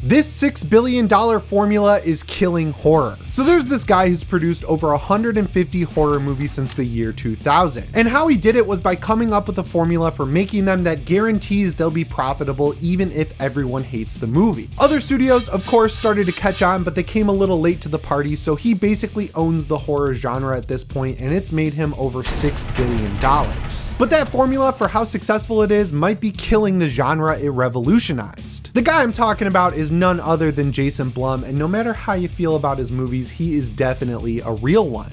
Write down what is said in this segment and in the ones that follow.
This $6 billion formula is killing horror. So there's this guy who's produced over 150 horror movies since the year 2000. And how he did it was by coming up with a formula for making them that guarantees they'll be profitable even if everyone hates the movie. Other studios, of course, started to catch on, but they came a little late to the party, so he basically owns the horror genre at this point, and it's made him over $6 billion. But that formula for how successful it is might be killing the genre it revolutionized. The guy I'm talking about is none other than Jason Blum, and no matter how you feel about his movies, he is definitely a real one.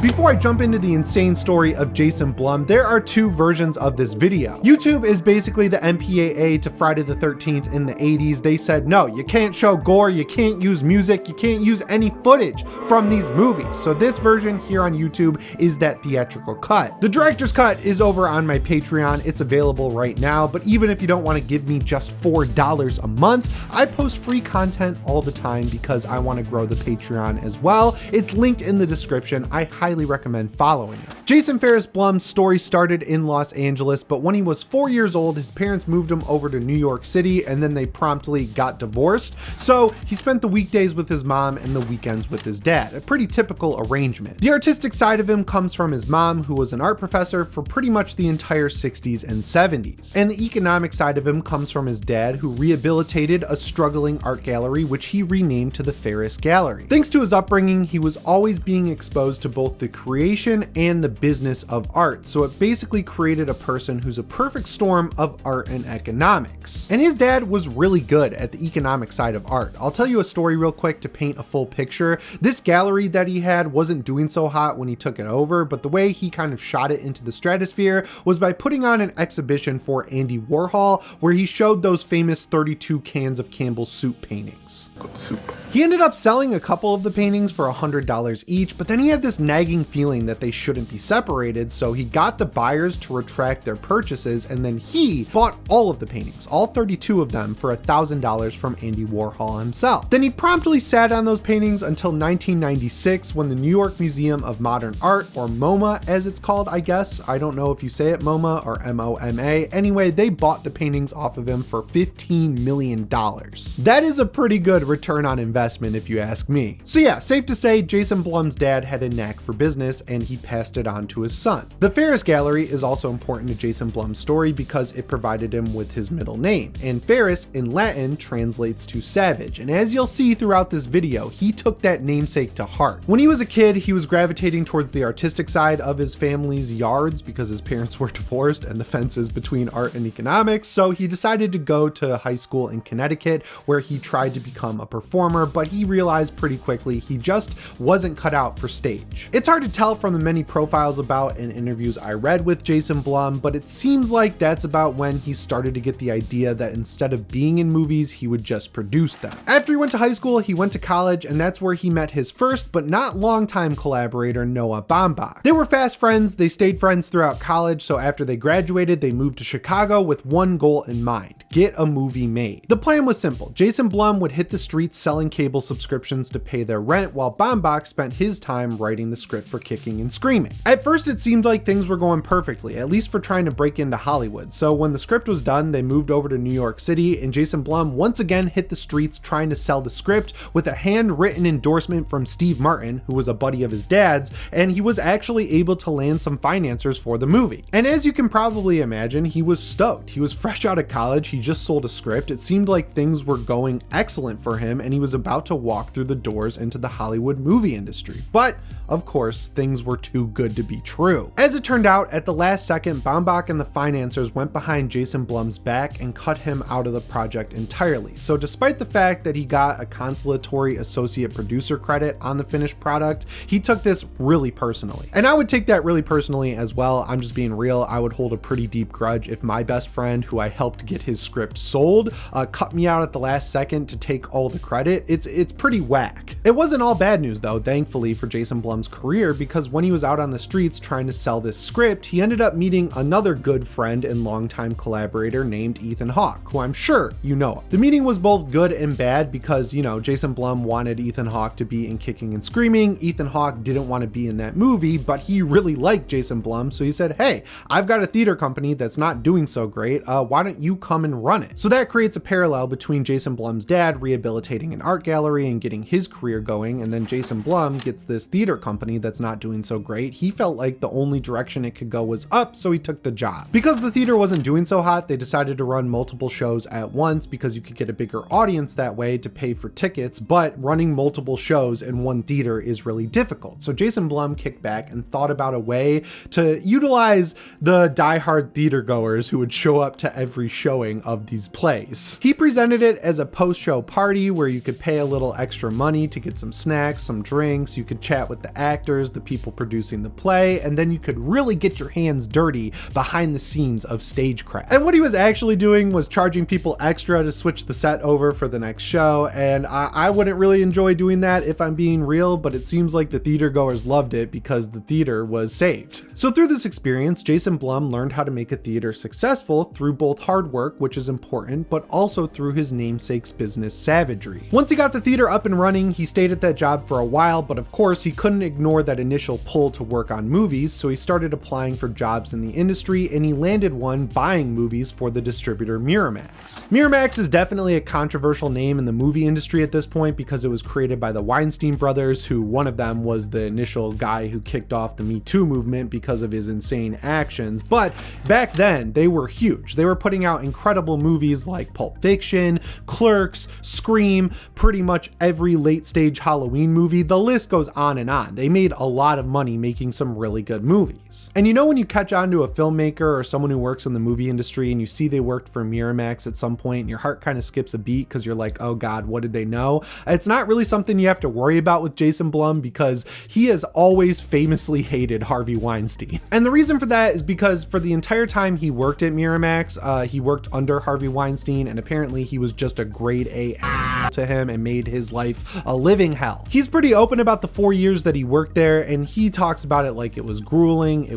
Before I jump into the insane story of Jason Blum, there are two versions of this video. YouTube is basically the MPAA to Friday the 13th in the 80s. They said, no, you can't show gore, you can't use music, you can't use any footage from these movies. So this version here on YouTube is that theatrical cut. The director's cut is over on my Patreon. It's available right now, but even if you don't want to give me just $4 a month, I post free content all the time because I want to grow the Patreon as well. It's linked in the description. I highly recommend following it. Jason Ferris Blum's story started in Los Angeles, but when he was 4 years old, his parents moved him over to New York City, and then they promptly got divorced. So he spent the weekdays with his mom and the weekends with his dad, a pretty typical arrangement. The artistic side of him comes from his mom, who was an art professor for pretty much the entire 60s and 70s. And the economic side of him comes from his dad, who rehabilitated a struggling art gallery, which he renamed to the Ferris Gallery. Thanks to his upbringing, he was always being exposed to both the creation and the business of art, so it basically created a person who's a perfect storm of art and economics. And his dad was really good at the economic side of art. I'll tell you a story real quick to paint a full picture. This gallery that he had wasn't doing so hot when he took it over, but the way he kind of shot it into the stratosphere was by putting on an exhibition for Andy Warhol, where he showed those famous 32 cans of Campbell's soup paintings. He ended up selling a couple of the paintings for $100 each, but then he had this nagging feeling that they shouldn't be separated, so he got the buyers to retract their purchases, and then he bought all of the paintings, all 32 of them, for $1,000 from Andy Warhol himself. Then he promptly sat on those paintings until 1996, when the New York Museum of Modern Art, or MoMA as it's called, I guess. I don't know if you say it MoMA or MOMA. Anyway, they bought the paintings off of him for $15 million. That is a pretty good return on investment if you ask me. So yeah, safe to say Jason Blum's dad had a knack for business, and he passed it on to his son. The Ferris Gallery is also important to Jason Blum's story because it provided him with his middle name, and Ferris in Latin translates to savage, and as you'll see throughout this video, he took that namesake to heart. When he was a kid, he was gravitating towards the artistic side of his family's yards because his parents were divorced and the fences between art and economics, so he decided to go to high school in Connecticut, where he tried to become a performer, but he realized pretty quickly he just wasn't cut out for stage. It's hard to tell from the many profiles about and interviews I read with Jason Blum, but it seems like that's about when he started to get the idea that instead of being in movies, he would just produce them. After he went to high school, he went to college, and that's where he met his first but not long-time collaborator, Noah Baumbach. They were fast friends, they stayed friends throughout college, so after they graduated, they moved to Chicago with one goal in mind: get a movie made. The plan was simple. Jason Blum would hit the streets selling cable subscriptions to pay their rent, while Baumbach spent his time writing the script for Kicking and Screaming. At first, it seemed like things were going perfectly, at least for trying to break into Hollywood. So when the script was done, they moved over to New York City, and Jason Blum once again hit the streets trying to sell the script with a handwritten endorsement from Steve Martin, who was a buddy of his dad's, and he was actually able to land some financiers for the movie. And as you can probably imagine, he was stoked. He was fresh out of college, he just sold a script, it seemed like things were going excellent for him, and he was about to walk through the doors into the Hollywood movie industry. But of course, things were too good to be true. As it turned out, at the last second, Baumbach and the financiers went behind Jason Blum's back and cut him out of the project entirely. So despite the fact that he got a consolatory associate producer credit on the finished product, he took this really personally. And I would take that really personally as well. I'm just being real. I would hold a pretty deep grudge if my best friend, who I helped get his script sold, cut me out at the last second to take all the credit. It's pretty whack. It wasn't all bad news though, thankfully for Jason Blum Blum's career because when he was out on the streets trying to sell this script, he ended up meeting another good friend and longtime collaborator named Ethan Hawke, who I'm sure you know. The meeting was both good and bad because, you know, Jason Blum wanted Ethan Hawke to be in Kicking and Screaming. Ethan Hawke didn't want to be in that movie, but he really liked Jason Blum, so he said, hey, I've got a theater company that's not doing so great, why don't you come and run it? So that creates a parallel between Jason Blum's dad rehabilitating an art gallery and getting his career going, and then Jason Blum gets this theater company that's not doing so great. He felt like the only direction it could go was up, so he took the job. Because the theater wasn't doing so hot, they decided to run multiple shows at once because you could get a bigger audience that way to pay for tickets, but running multiple shows in one theater is really difficult. So Jason Blum kicked back and thought about a way to utilize the diehard theater goers who would show up to every showing of these plays. He presented it as a post-show party where you could pay a little extra money to get some snacks, some drinks, you could chat with the actors, the people producing the play, and then you could really get your hands dirty behind the scenes of stagecraft. And what he was actually doing was charging people extra to switch the set over for the next show, and I wouldn't really enjoy doing that if I'm being real, but it seems like the theater goers loved it because the theater was saved. So through this experience, Jason Blum learned how to make a theater successful through both hard work, which is important, but also through his namesake's business savagery. Once he got the theater up and running, he stayed at that job for a while, but of course he couldn't ignore that initial pull to work on movies, so he started applying for jobs in the industry, and he landed one buying movies for the distributor Miramax. Miramax is definitely a controversial name in the movie industry at this point because it was created by the Weinstein brothers, who one of them was the initial guy who kicked off the Me Too movement because of his insane actions. But back then they were huge. They were putting out incredible movies like Pulp Fiction, Clerks, Scream, pretty much every late stage Halloween movie. The list goes on and on. They made a lot of money making some really good movies. And you know when you catch on to a filmmaker or someone who works in the movie industry and you see they worked for Miramax at some point and your heart kind of skips a beat because you're like, oh God, what did they know? It's not really something you have to worry about with Jason Blum because he has always famously hated Harvey Weinstein. And the reason for that is because for the entire time he worked at Miramax, he worked under Harvey Weinstein, and apparently he was just a grade A to him and made his life a living hell. He's pretty open about the 4 years that he worked there, and he talks about it like it was grueling,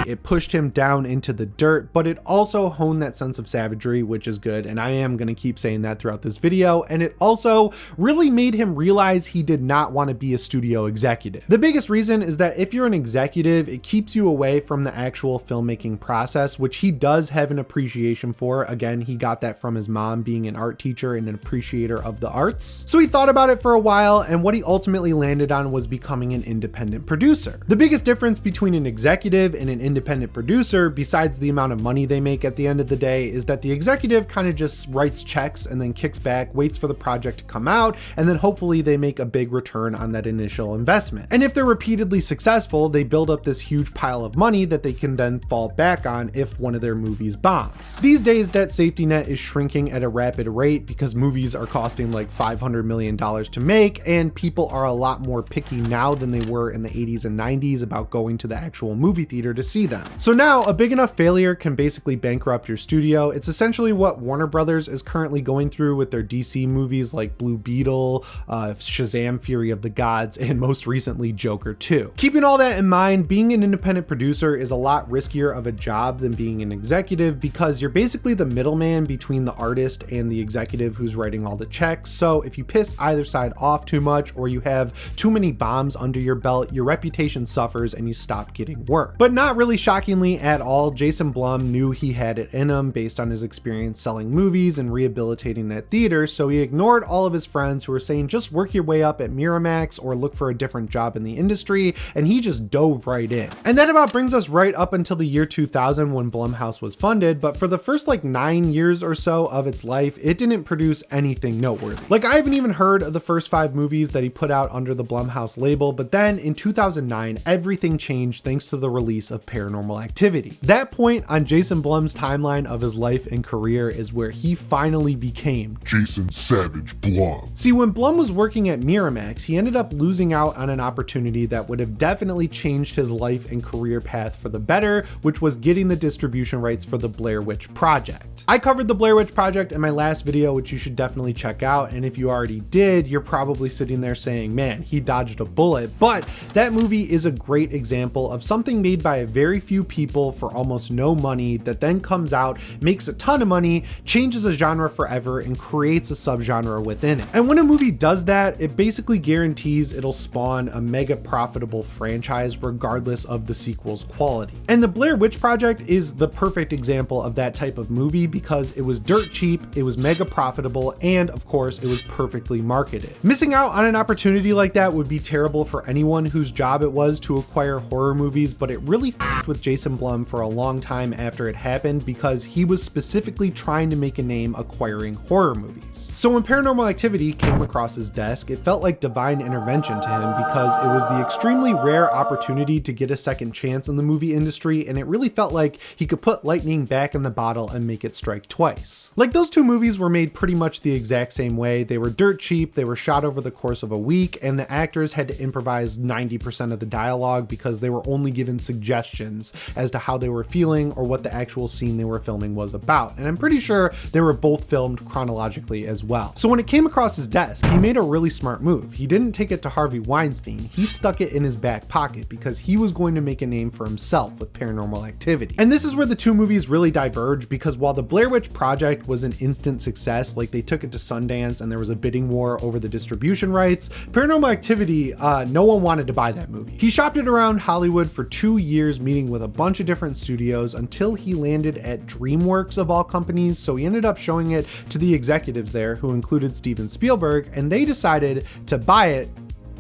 it pushed him down into the dirt, but it also honed that sense of savagery, which is good, and I am going to keep saying that throughout this video, and it also really made him realize he did not want to be a studio executive. The biggest reason is that if you're an executive, it keeps you away from the actual filmmaking process, which he does have an appreciation for. Again, he got that from his mom being an art teacher and an appreciator of the arts. So he thought about it for a while, and what he ultimately landed on was becoming an independent producer. The biggest difference between an executive and an independent producer, besides the amount of money they make at the end of the day, is that the executive kind of just writes checks and then kicks back, waits for the project to come out, and then hopefully they make a big return on that initial investment. And if they're repeatedly successful, they build up this huge pile of money that they can then fall back on if one of their movies bombs. These days, that safety net is shrinking at a rapid rate because movies are costing like $500 million to make, and people are a lot more picky now than they were in the 80s and 90s about going to the actual movie theater to see them. So now a big enough failure can basically bankrupt your studio. It's essentially what Warner Brothers is currently going through with their DC movies like Blue Beetle, Shazam! Fury of the Gods, and most recently Joker 2. Keeping all that in mind, being an independent producer is a lot riskier of a job than being an executive because you're basically the middleman between the artist and the executive who's writing all the checks. So if you piss either side off too much or you have too many bombs under your belt, your reputation suffers and you stop getting work. But not really shockingly at all, Jason Blum knew he had it in him based on his experience selling movies and rehabilitating that theater, so he ignored all of his friends who were saying just work your way up at Miramax or look for a different job in the industry, and he just dove right in. And that about brings us right up until the year 2000 when Blumhouse was funded, but for the first like 9 years or so of its life, it didn't produce anything noteworthy. Like I haven't even heard of the first 5 movies that he put out under the Blumhouse label, but then in 2009, everything changed thanks to the release of Paranormal Activity. That point on Jason Blum's timeline of his life and career is where he finally became Jason Savage Blum. See, when Blum was working at Miramax, he ended up losing out on an opportunity that would have definitely changed his life and career path for the better, which was getting the distribution rights for the Blair Witch Project. I covered the Blair Witch Project in my last video, which you should definitely check out, and if you already did, you're probably sitting there saying, man, he dodged a bullet, But that movie is a great example of something made by a very few people for almost no money that then comes out, makes a ton of money, changes a genre forever, and creates a subgenre within it. And when a movie does that, it basically guarantees it'll spawn a mega profitable franchise regardless of the sequel's quality. And the Blair Witch Project is the perfect example of that type of movie because it was dirt cheap, it was mega profitable, and of course it was perfectly marketed. Missing out on an opportunity like that would be terrible for anyone whose job it was to acquire horror movies, but it really f***ed with Jason Blum for a long time after it happened because he was specifically trying to make a name acquiring horror movies. So when Paranormal Activity came across his desk, it felt like divine intervention to him because it was the extremely rare opportunity to get a second chance in the movie industry, and it really felt like he could put lightning back in the bottle and make it strike twice. Like, those two movies were made pretty much the exact same way. They were dirt cheap, they were shot over the course of a week, and the actors had to improvise 90% of the dialogue because they were only given suggestions as to how they were feeling or what the actual scene they were filming was about. And I'm pretty sure they were both filmed chronologically as well. So when it came across his desk, he made a really smart move. He didn't take it to Harvey Weinstein, he stuck it in his back pocket because he was going to make a name for himself with Paranormal Activity. And this is where the two movies really diverge, because while the Blair Witch Project was an instant success, like they took it to Sundance and there was a bidding war over the distribution rights, Paranormal Activity, no one wanted to buy that movie. He shopped it around Hollywood for 2 years, meeting with a bunch of different studios until he landed at DreamWorks of all companies. So he ended up showing it to the executives there, who included Steven Spielberg, and they decided to buy it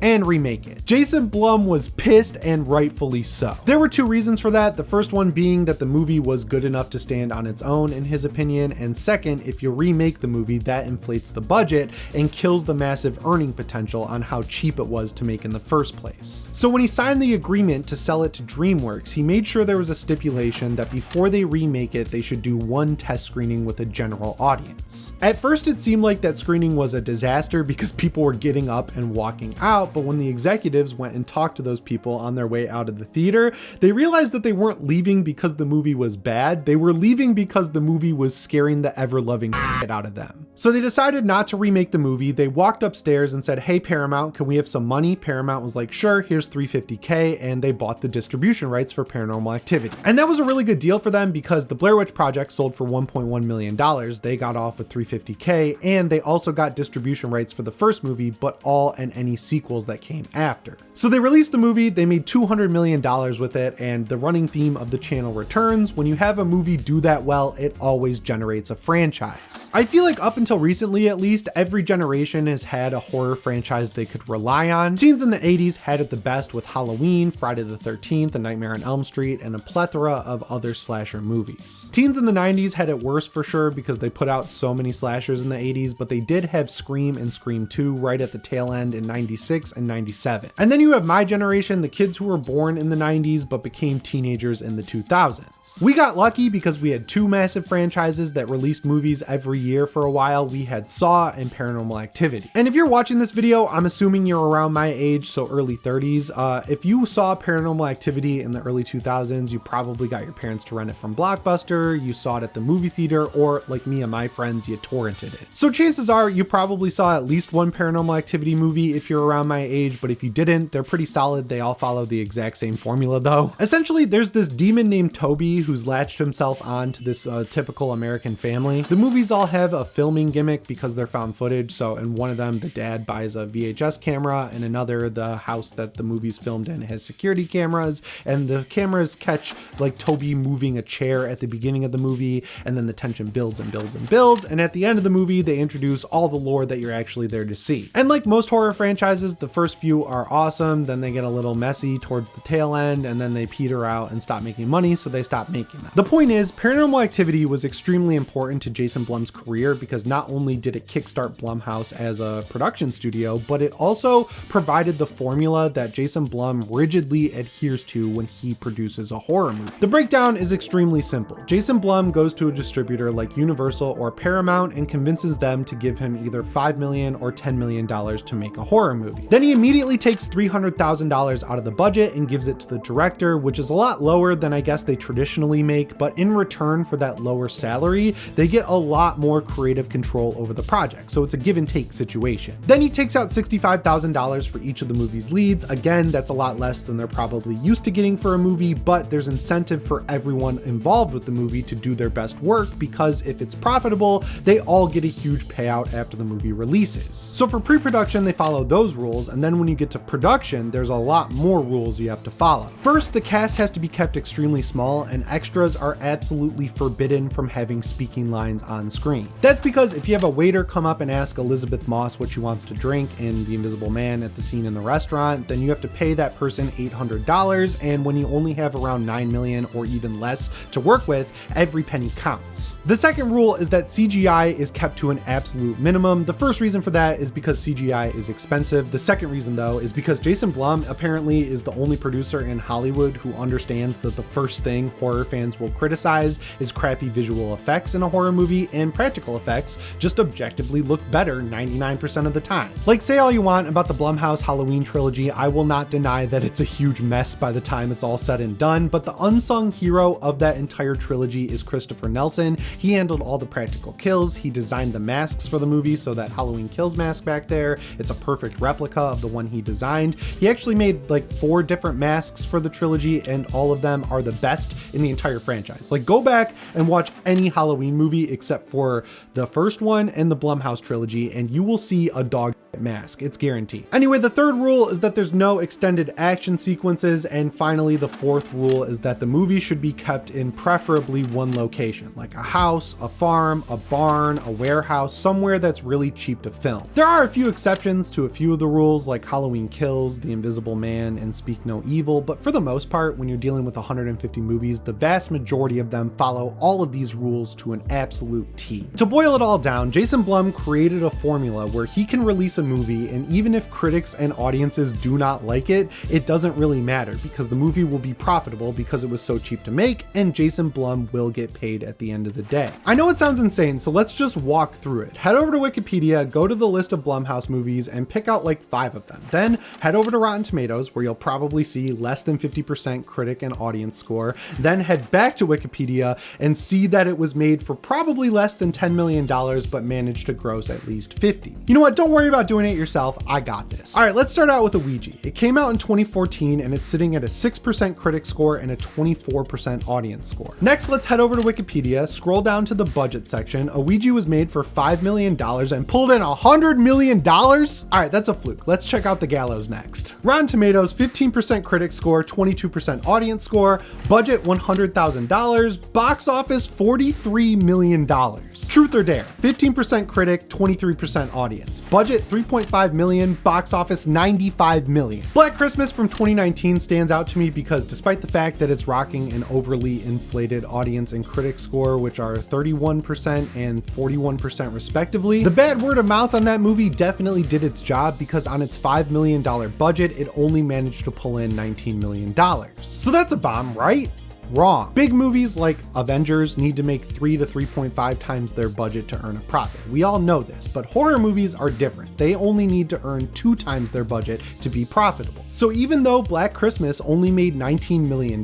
and remake it. Jason Blum was pissed, and rightfully so. There were two reasons for that. The first one being that the movie was good enough to stand on its own in his opinion, and second, if you remake the movie, that inflates the budget and kills the massive earning potential on how cheap it was to make in the first place. So when he signed the agreement to sell it to DreamWorks, he made sure there was a stipulation that before they remake it, they should do one test screening with a general audience. At first it seemed like that screening was a disaster because people were getting up and walking out, but when the executives went and talked to those people on their way out of the theater, they realized that they weren't leaving because the movie was bad. They were leaving because the movie was scaring the ever-loving shit out of them. So they decided not to remake the movie. They walked upstairs and said, "Hey Paramount, can we have some money?" Paramount was like, "Sure, here's $350K," and they bought the distribution rights for Paranormal Activity. And that was a really good deal for them because the Blair Witch Project sold for $1.1 million. They got off with $350K, and they also got distribution rights for the first movie, but all and any sequels that came after. So they released the movie, they made $200 million with it, and the running theme of the channel returns: when you have a movie do that well, it always generates a franchise. I feel like up until recently at least, every generation has had a horror franchise they could rely on. Teens in the 80s had it the best with Halloween, Friday the 13th, A Nightmare on Elm Street, and a plethora of other slasher movies. Teens in the 90s had it worse for sure because they put out so many slashers in the 80s, but they did have Scream and Scream 2 right at the tail end in 96 and 97. And then you have my generation, the kids who were born in the 90s but became teenagers in the 2000s. We got lucky because we had two massive franchises that released movies every year for a while. We had Saw and Paranormal Activity. And if you're watching this video, I'm assuming you're around my age, so early 30s. If you saw Paranormal Activity in the early 2000s, you probably got your parents to rent it from Blockbuster, you saw it at the movie theater, or like me and my friends, you torrented it. So chances are you probably saw at least one Paranormal Activity movie if you're around my age, but if you didn't, they're pretty solid. They all follow the exact same formula though. Essentially, there's this demon named Toby who's latched himself on to this typical American family. The movies all have a filming gimmick because they're found footage. So in one of them, the dad buys a VHS camera, and another, the house that the movie's filmed in has security cameras, and the cameras catch like Toby moving a chair at the beginning of the movie, and then the tension builds and builds and builds, and at the end of the movie, they introduce all the lore that you're actually there to see. And like most horror franchises, the first few are awesome, then they get a little messy towards the tail end, and then they peter out and stop making money, so they stop making them. The point is, Paranormal Activity was extremely important to Jason Blum's career because not only did it kickstart Blumhouse as a production studio, but it also provided the formula that Jason Blum rigidly adheres to when he produces a horror movie. The breakdown is extremely simple. Jason Blum goes to a distributor like Universal or Paramount and convinces them to give him either $5 million or $10 million to make a horror movie. Then he immediately takes $300,000 out of the budget and gives it to the director, which is a lot lower than I guess they traditionally make, but in return for that lower salary, they get a lot more creative control over the project, so it's a give and take situation. Then he takes out $65,000 for each of the movie's leads. Again, that's a lot less than they're probably used to getting for a movie, but there's incentive for everyone involved with the movie to do their best work, because if it's profitable, they all get a huge payout after the movie releases. So for pre-production, they follow those rules, and then when you get to production, there's a lot more rules you have to follow. First, the cast has to be kept extremely small, and extras are absolutely forbidden from having speaking lines on screen. That's because if you have a waiter come up and ask Elizabeth Moss what she wants to drink in The Invisible Man at the scene in the restaurant, then you have to pay that person $800, and when you only have around 9 million or even less to work with, every penny counts. The second rule is that CGI is kept to an absolute minimum. The first reason for that is because CGI is expensive. The second reason, though, is because Jason Blum apparently is the only producer in Hollywood who understands that the first thing horror fans will criticize is crappy visual effects in a horror movie, and practical effects just objectively look better 99% of the time. Like, say all you want about the Blumhouse Halloween trilogy, I will not deny that it's a huge mess by the time it's all said and done, but the unsung hero of that entire trilogy is Christopher Nelson. He handled all the practical kills, he designed the masks for the movie, so that Halloween Kills mask back there, it's a perfect replica of the one he designed. He actually made like 4 different masks for the trilogy, and all of them are the best in the entire franchise. Like, go back and watch any Halloween movie except for the first one and the Blumhouse trilogy, and you will see a dog mask. It's guaranteed. Anyway, the third rule is that there's no extended action sequences, and finally the fourth rule is that the movie should be kept in preferably one location, like a house, a farm, a barn, a warehouse, somewhere that's really cheap to film. There are a few exceptions to a few of the rules, like Halloween Kills, The Invisible Man, and Speak No Evil, but for the most part, when you're dealing with 150 movies, the vast majority of them follow all of these rules to an absolute T. To boil it all down, Jason Blum created a formula where he can release a movie, and even if critics and audiences do not like it, it doesn't really matter, because the movie will be profitable because it was so cheap to make, and Jason Blum will get paid at the end of the day. I know it sounds insane, so let's just walk through it. Head over to Wikipedia, go to the list of Blumhouse movies, and pick out like 5 of them. Then head over to Rotten Tomatoes, where you'll probably see less than 50% critic and audience score. Then head back to Wikipedia and see that it was made for probably less than $10 million, but managed to gross at least 50. You know what? Don't worry about doing it yourself. I got this. All right, let's start out with Ouija. It came out in 2014, and it's sitting at a 6% critic score and a 24% audience score. Next, let's head over to Wikipedia, scroll down to the budget section. Ouija was made for $5 million and pulled in $100 million? All right, that's a fluke. Let's check out The Gallows next. Rotten Tomatoes, 15% critic score, 22% audience score, budget $100,000, box office $43 million. Truth or Dare, 15% critic, 23% audience, budget $3.5 million, box office $95 million. Black Christmas from 2019 stands out to me because despite the fact that it's rocking an overly inflated audience and critic score, which are 31% and 41% respectively, the bad word of mouth on that movie definitely did its job, because on its $5 million budget, it only managed to pull in $19 million. So that's a bomb, right? Wrong. Big movies like Avengers need to make 3 to 3.5 times their budget to earn a profit. We all know this, but horror movies are different. They only need to earn 2 times their budget to be profitable. So even though Black Christmas only made $19 million,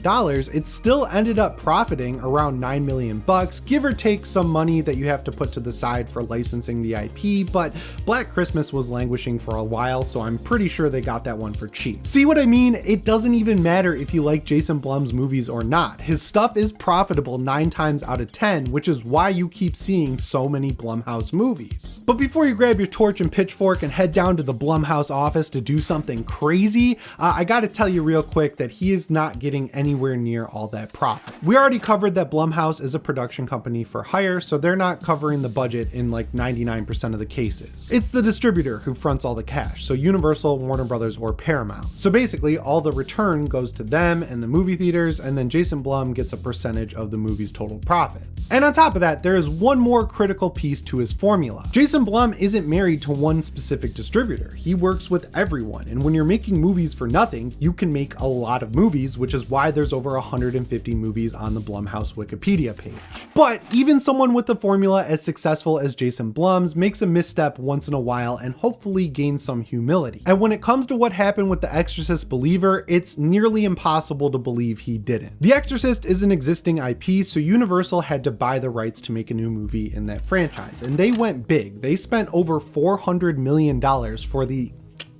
it still ended up profiting around $9 million, give or take some money that you have to put to the side for licensing the IP, but Black Christmas was languishing for a while, so I'm pretty sure they got that one for cheap. See what I mean? It doesn't even matter if you like Jason Blum's movies or not. His stuff is profitable 9 times out of 10, which is why you keep seeing so many Blumhouse movies. But before you grab your torch and pitchfork and head down to the Blumhouse office to do something crazy, I gotta tell you real quick that he is not getting anywhere near all that profit. We already covered that Blumhouse is a production company for hire, so they're not covering the budget in like 99% of the cases. It's the distributor who fronts all the cash, so Universal, Warner Brothers, or Paramount. So basically all the return goes to them and the movie theaters, and then Jason Blum gets a percentage of the movie's total profits. And on top of that, there is one more critical piece to his formula. Jason Blum isn't married to one specific distributor. He works with everyone, and when you're making movies for nothing, you can make a lot of movies, which is why there's over 150 movies on the Blumhouse Wikipedia page. But even someone with a formula as successful as Jason Blum's makes a misstep once in a while and hopefully gains some humility. And when it comes to what happened with The Exorcist Believer, it's nearly impossible to believe he didn't. The Exorcist is an existing IP, so Universal had to buy the rights to make a new movie in that franchise, and they went big. They spent over $400 million for the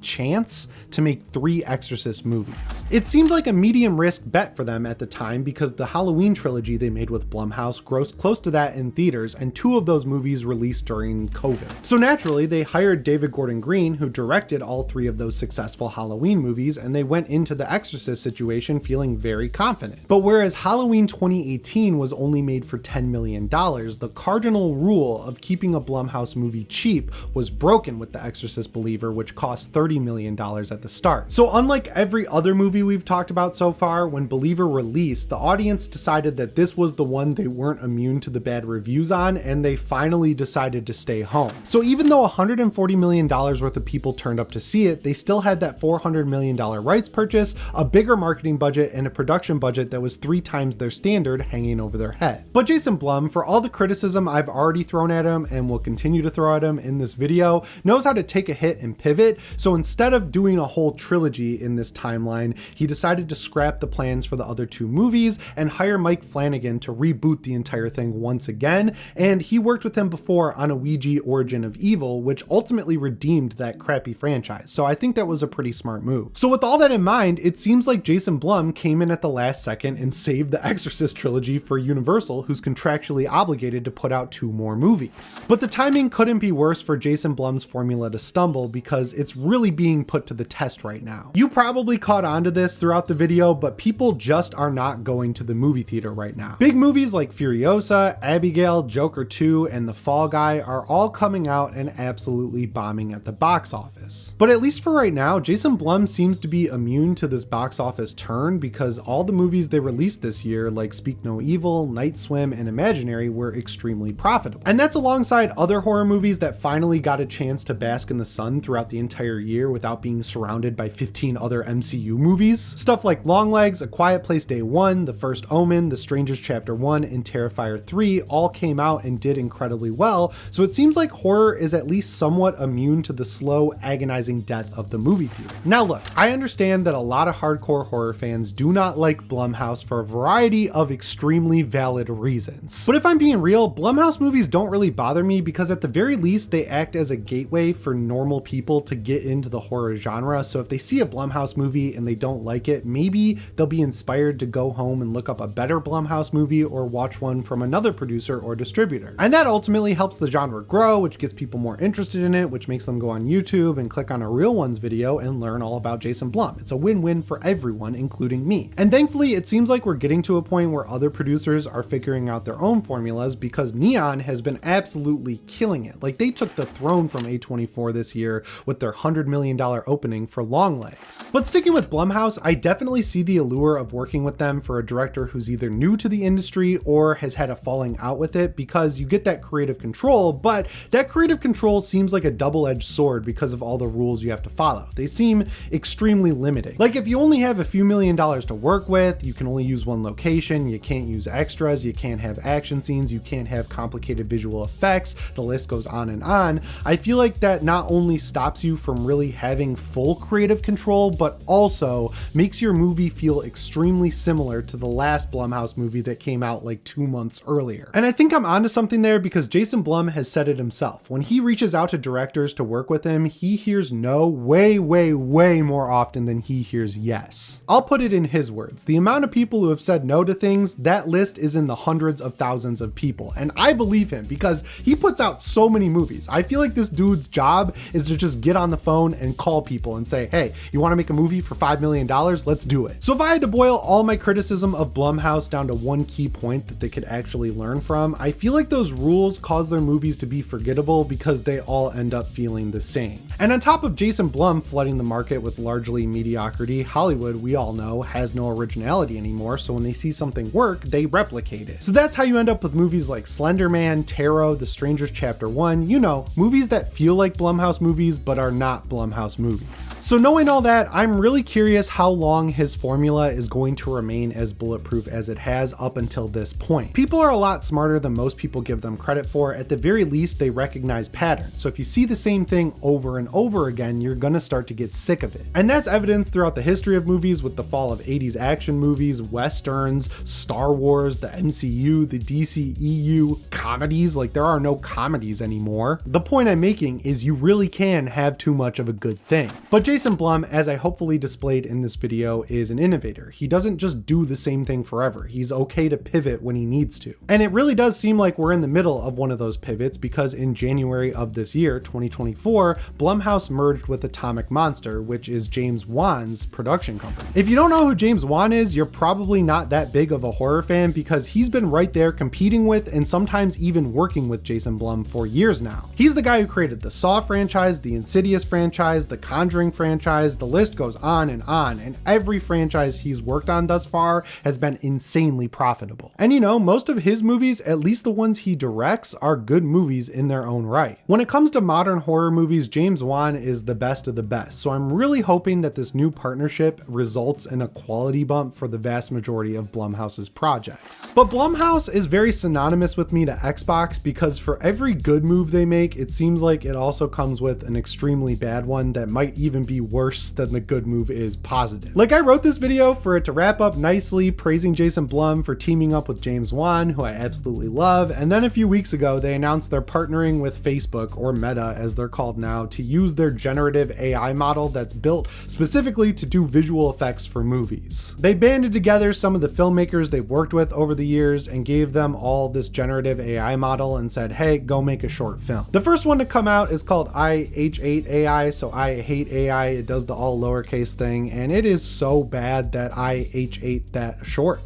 chance to make 3 Exorcist movies. It seemed like a medium risk bet for them at the time because the Halloween trilogy they made with Blumhouse grossed close to that in theaters, and 2 of those movies released during COVID. So naturally, they hired David Gordon Green, who directed all 3 of those successful Halloween movies, and they went into the Exorcist situation feeling very confident. But whereas Halloween 2018 was only made for $10 million, the cardinal rule of keeping a Blumhouse movie cheap was broken with The Exorcist Believer, which cost $30 million at the start. So unlike every other movie we've talked about so far, when Believer released, the audience decided that this was the one they weren't immune to the bad reviews on, and they finally decided to stay home. So even though $140 million worth of people turned up to see it, they still had that $400 million rights purchase, a bigger marketing budget, and a production budget that was 3 times their standard hanging over their head. But Jason Blum, for all the criticism I've already thrown at him and will continue to throw at him in this video, knows how to take a hit and pivot. So instead of doing a whole trilogy in this timeline, he decided to scrap the plans for the other 2 movies and hire Mike Flanagan to reboot the entire thing once again, and he worked with him before on a Ouija Origin of Evil, which ultimately redeemed that crappy franchise, so I think that was a pretty smart move. So with all that in mind, it seems like Jason Blum came in at the last second and saved the Exorcist trilogy for Universal, who's contractually obligated to put out 2 more movies. But the timing couldn't be worse for Jason Blum's formula to stumble, because it's really being put to the test right now. You probably caught on to this throughout the video, but people just are not going to the movie theater right now. Big movies like Furiosa, Abigail, Joker 2, and The Fall Guy are all coming out and absolutely bombing at the box office. But at least for right now, Jason Blum seems to be immune to this box office turn, because all the movies they released this year, like Speak No Evil, Night Swim, and Imaginary, were extremely profitable. And that's alongside other horror movies that finally got a chance to bask in the sun throughout the entire year without being surrounded by 15 other MCU movies. Stuff like Longlegs, A Quiet Place Day 1, The First Omen, The Strangers Chapter 1, and Terrifier 3 all came out and did incredibly well, so it seems like horror is at least somewhat immune to the slow, agonizing death of the movie theater. Now look, I understand that a lot of hardcore horror fans do not like Blumhouse for a variety of extremely valid reasons. But if I'm being real, Blumhouse movies don't really bother me, because at the very least they act as a gateway for normal people to get into the horror genre. So if they see a Blumhouse movie and they don't like it, maybe they'll be inspired to go home and look up a better Blumhouse movie or watch one from another producer or distributor. And that ultimately helps the genre grow, which gets people more interested in it, which makes them go on YouTube and click on a Real Ones video and learn all about Jason Blum. It's a win-win for everyone, including me. And thankfully, it seems like we're getting to a point where other producers are figuring out their own formulas, because Neon has been absolutely killing it. Like, they took the throne from A24 this year with their $100 million opening for Longlegs. But sticking with Blumhouse, I definitely see the allure of working with them for a director who's either new to the industry or has had a falling out with it, because you get that creative control, but that creative control seems like a double-edged sword because of all the rules you have to follow. They seem extremely limiting. Like, if you only have a few $1 million to work with, you can only use one location, you can't use extras, you can't have action scenes, you can't have complicated visual effects, the list goes on and on. I feel like that not only stops you from really having full creative control, but also makes your movie feel extremely similar to the last Blumhouse movie that came out like 2 months earlier. And I think I'm onto something there, because Jason Blum has said it himself. When he reaches out to directors to work with him, he hears no way more often than he hears yes. I'll put it in his words. The amount of people who have said no to things, that list is in the hundreds of thousands of people. And I believe him, because he puts out so many movies. I feel like this dude's job is to just get on the phone and call people and say, hey, you want to make a movie for $5 million? Let's do it. So if I had to boil all my criticism of Blumhouse down to one key point that they could actually learn from, I feel like those rules cause their movies to be forgettable, because they all end up feeling the same. And on top of Jason Blum flooding the market with largely mediocrity, Hollywood, we all know, has no originality anymore, so when they see something work, they replicate it. So that's how you end up with movies like Slender Man, Tarot, The Strangers Chapter 1, you know, movies that feel like Blumhouse movies but are not Blumhouse movies. So knowing all that, I'm really curious how long his formula is going to remain as bulletproof as it has up until this point. People are a lot smarter than most people give them credit for. At the very least, they recognize patterns. So if you see the same thing over and over again, you're gonna start to get sick of it. And that's evidenced throughout the history of movies with the fall of 80s action movies, westerns, Star Wars, the MCU, the DCEU, comedies. Like, there are no comedies anymore. The point I'm making is you really can have too much of a good thing. But Jason Blum, as I hopefully displayed in this video, is an innovator. He doesn't just do the same thing forever. He's okay to pivot when he needs to. And it really does seem like we're in the middle of one of those pivots, because in January of this year, 2024, Blumhouse merged with Atomic Monster, which is James Wan's production company. If you don't know who James Wan is, you're probably not that big of a horror fan, because he's been right there competing with and sometimes even working with Jason Blum for years now. He's the guy who created the Saw franchise, the Insidious franchise, the Conjuring franchise, the list goes on, and every franchise he's worked on thus far has been insanely profitable. And you know, most of his movies, at least the ones he directs, are good movies in their own right. When it comes to modern horror movies, James Wan is the best of the best, so I'm really hoping that this new partnership results in a quality bump for the vast majority of Blumhouse's projects. But Blumhouse is very synonymous with me to Xbox, because for every good move they make, it seems like it also comes with an extremely bad one that might even be worse than the good move is positive. Like, I wrote this video for it to wrap up nicely, praising Jason Blum for teaming up with James Wan, who I absolutely love, and then a few weeks ago they announced they're partnering with Facebook, or Meta as they're called now, to use their generative AI model that's built specifically to do visual effects for movies. They banded together some of the filmmakers they've worked with over the years and gave them all this generative AI model and said, hey, go make a short film. The first one to come out is called I-H-8 AI, so I hate AI. It does the all lowercase thing, and it is so bad that I H8 that short.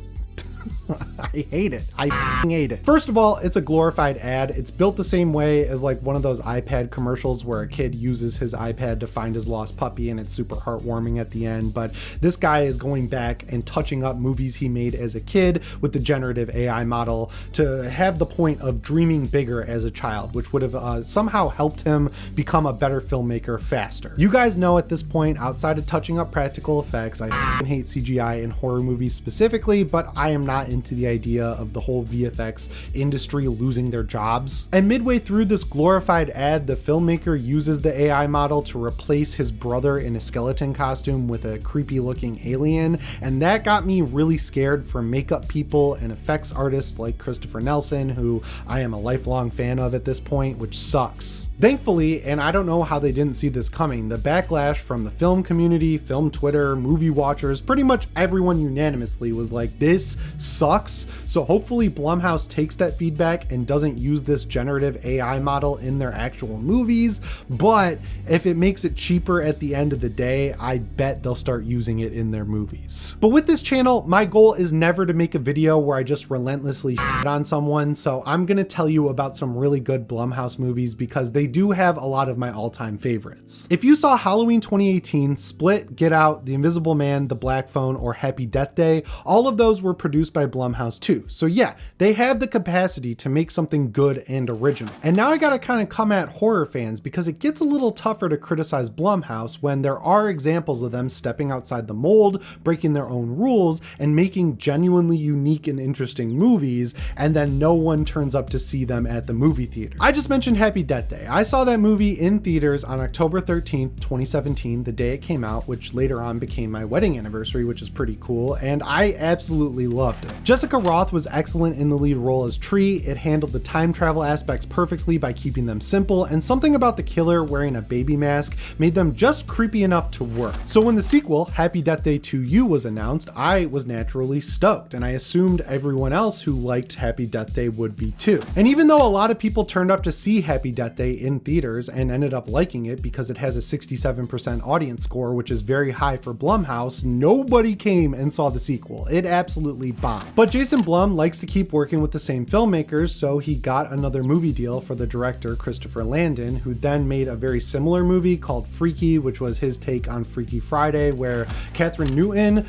I hate it. I hate it. First of all, it's a glorified ad. It's built the same way as like one of those iPad commercials where a kid uses his iPad to find his lost puppy, and it's super heartwarming at the end. But this guy is going back and touching up movies he made as a kid with the generative AI model to have the point of dreaming bigger as a child, which would have somehow helped him become a better filmmaker faster. You guys know at this point, outside of touching up practical effects, I hate CGI in horror movies specifically, but I am not into the idea of the whole VFX industry losing their jobs. And midway through this glorified ad, the filmmaker uses the AI model to replace his brother in a skeleton costume with a creepy looking alien, and that got me really scared for makeup people and effects artists like Christopher Nelson, who I am a lifelong fan of at this point, which sucks. Thankfully, and I don't know how they didn't see this coming, the backlash from the film community, film Twitter, movie watchers, pretty much everyone unanimously was like, this sucks. So hopefully Blumhouse takes that feedback and doesn't use this generative AI model in their actual movies. But if it makes it cheaper at the end of the day, I bet they'll start using it in their movies. But with this channel, my goal is never to make a video where I just relentlessly shit on someone. So I'm gonna tell you about some really good Blumhouse movies, because they do have a lot of my all-time favorites. If you saw Halloween 2018, Split, Get Out, The Invisible Man, The Black Phone, or Happy Death Day, all of those were produced by Blumhouse too. So yeah, they have the capacity to make something good and original. And now I gotta kind of come at horror fans, because it gets a little tougher to criticize Blumhouse when there are examples of them stepping outside the mold, breaking their own rules, and making genuinely unique and interesting movies, and then no one turns up to see them at the movie theater. I just mentioned Happy Death Day. I saw that movie in theaters on October 13th, 2017, the day it came out, which later on became my wedding anniversary, which is pretty cool, and I absolutely loved it. Jessica Roth was excellent in the lead role as Tree. It handled the time travel aspects perfectly by keeping them simple, and something about the killer wearing a baby mask made them just creepy enough to work. So when the sequel, Happy Death Day 2U, was announced, I was naturally stoked, and I assumed everyone else who liked Happy Death Day would be too. And even though a lot of people turned up to see Happy Death Day in theaters and ended up liking it because it has a 67% audience score, which is very high for Blumhouse, nobody came and saw the sequel. It absolutely bombed. bomb. But Jason Blum likes to keep working with the same filmmakers, so he got another movie deal for the director Christopher Landon, who then made a very similar movie called Freaky, which was his take on Freaky Friday, where Catherine Newton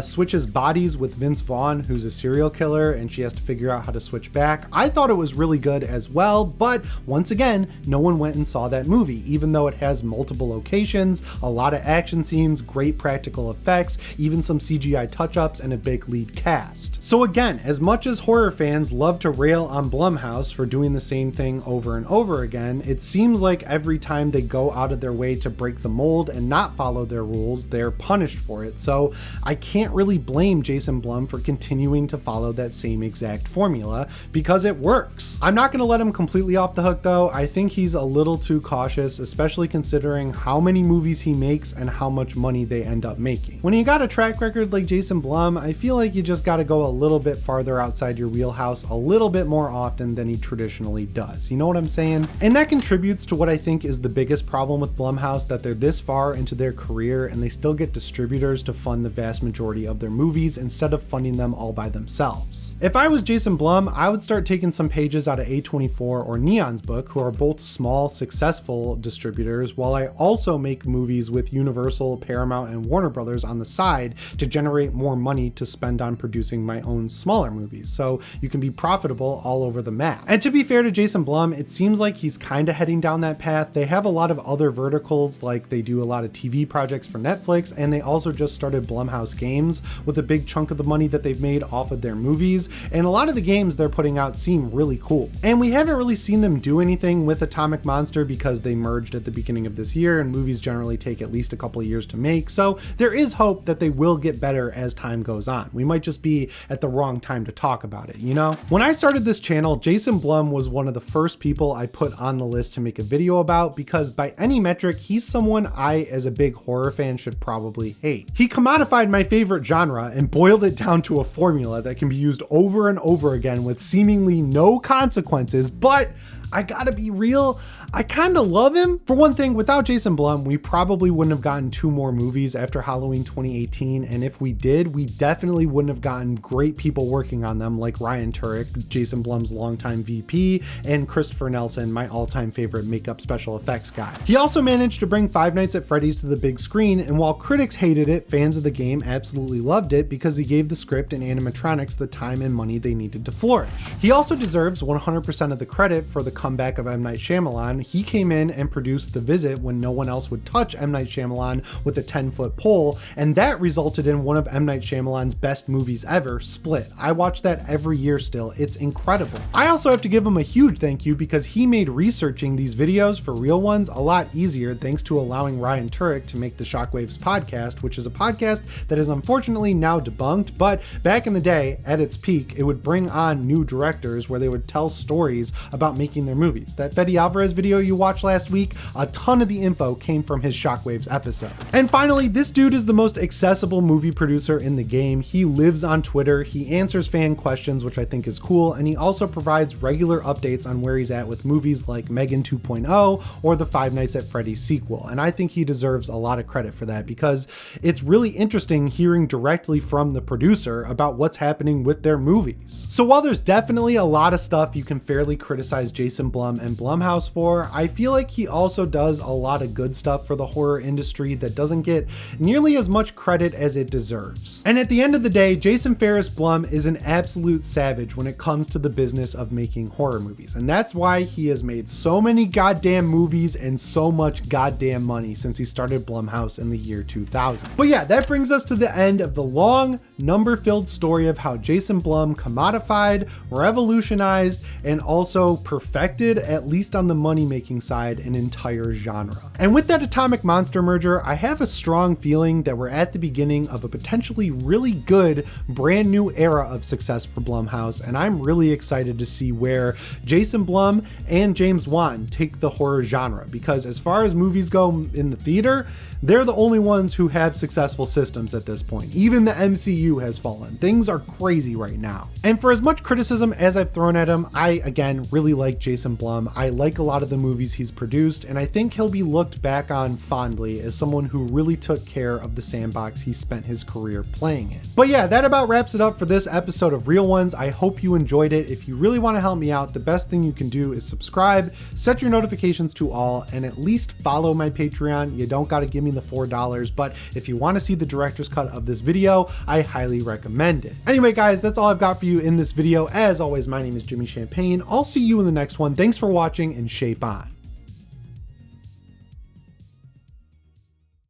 switches bodies with Vince Vaughn, who's a serial killer, and she has to figure out how to switch back. I thought it was really good as well, but once again, no one went and saw that movie, even though it has multiple locations, a lot of action scenes, great practical effects, even some CGI touch-ups, and a big lead cast. So again, as much as horror fans love to rail on Blumhouse for doing the same thing over and over again, it seems like every time they go out of their way to break the mold and not follow their rules, they're punished for it. So I can't really blame Jason Blum for continuing to follow that same exact formula because it works. I'm not going to let him completely off the hook though. I think he's a little too cautious, especially considering how many movies he makes and how much money they end up making. When you got a track record like Jason Blum, I feel like you just got to go a little bit farther outside your wheelhouse a little bit more often than he traditionally does. You know what I'm saying? And that contributes to what I think is the biggest problem with Blumhouse, that they're this far into their career and they still get distributors to fund the vast majority of their movies instead of funding them all by themselves. If I was Jason Blum, I would start taking some pages out of A24 or Neon's book, who are both small, successful distributors, while I also make movies with Universal, Paramount, and Warner Brothers on the side to generate more money to spend on producing my own smaller movies, so you can be profitable all over the map. And to be fair to Jason Blum, it seems like he's kind of heading down that path. They have a lot of other verticals, like they do a lot of TV projects for Netflix, and they also just started Blumhouse Games with a big chunk of the money that they've made off of their movies, and a lot of the games they're putting out seem really cool. And we haven't really seen them do anything with Atomic Monster because they merged at the beginning of this year, and movies generally take at least a couple of years to make, so there is hope that they will get better as time goes on. We might just be at the wrong time to talk about it, you know? When I started this channel, Jason Blum was one of the first people I put on the list to make a video about because by any metric, he's someone I, as a big horror fan, should probably hate. He commodified my favorite genre and boiled it down to a formula that can be used over and over again with seemingly no consequences, but I gotta be real, I kinda love him. For one thing, without Jason Blum, we probably wouldn't have gotten 2 more movies after Halloween 2018, and if we did, we definitely wouldn't have gotten great people working on them like Ryan Turek, Jason Blum's longtime VP, and Christopher Nelson, my all-time favorite makeup special effects guy. He also managed to bring Five Nights at Freddy's to the big screen, and while critics hated it, fans of the game absolutely loved it because he gave the script and animatronics the time and money they needed to flourish. He also deserves 100% of the credit for the comeback of M. Night Shyamalan. He came in and produced The Visit when no one else would touch M. Night Shyamalan with a 10-foot pole, and that resulted in one of M. Night Shyamalan's best movies ever, Split. I watch that every year still. It's incredible. I also have to give him a huge thank you because he made researching these videos for real ones a lot easier thanks to allowing Ryan Turek to make the Shockwaves podcast, which is a podcast that is unfortunately now debunked, but back in the day, at its peak, it would bring on new directors where they would tell stories about making their movies. That Fede Alvarez video you watched last week, a ton of the info came from his Shockwaves episode. And finally, this dude is the most accessible movie producer in the game. He lives on Twitter, he answers fan questions, which I think is cool, and he also provides regular updates on where he's at with movies like Megan 2.0 or the Five Nights at Freddy's sequel. And I think he deserves a lot of credit for that because it's really interesting hearing directly from the producer about what's happening with their movies. So while there's definitely a lot of stuff you can fairly criticize Jason Blum and Blumhouse for, I feel like he also does a lot of good stuff for the horror industry that doesn't get nearly as much credit as it deserves. And at the end of the day, Jason Ferris Blum is an absolute savage when it comes to the business of making horror movies. And that's why he has made so many goddamn movies and so much goddamn money since he started Blumhouse in the year 2000. But yeah, that brings us to the end of the long, number-filled story of how Jason Blum commodified, revolutionized, and also perfected, at least on the money-making side, an entire genre. And with that Atomic Monster merger, I have a strong feeling that we're at the beginning of a potentially really good brand new era of success for Blumhouse, and I'm really excited to see where Jason Blum and James Wan take the horror genre, because as far as movies go in the theater, they're the only ones who have successful systems at this point. Even the MCU has fallen. Things are crazy right now. And for as much criticism as I've thrown at him, I, again, really like Jason Jason Blum. I like a lot of the movies he's produced, and I think he'll be looked back on fondly as someone who really took care of the sandbox he spent his career playing in. But yeah, that about wraps it up for this episode of Real Ones. I hope you enjoyed it. If you really want to help me out, the best thing you can do is subscribe, set your notifications to all, and at least follow my Patreon. You don't got to give me the $4, but if you want to see the director's cut of this video, I highly recommend it. Anyway, guys, that's all I've got for you in this video. As always, my name is Jimmy Champagne. I'll see you in the next one. Thanks for watching, and shape on.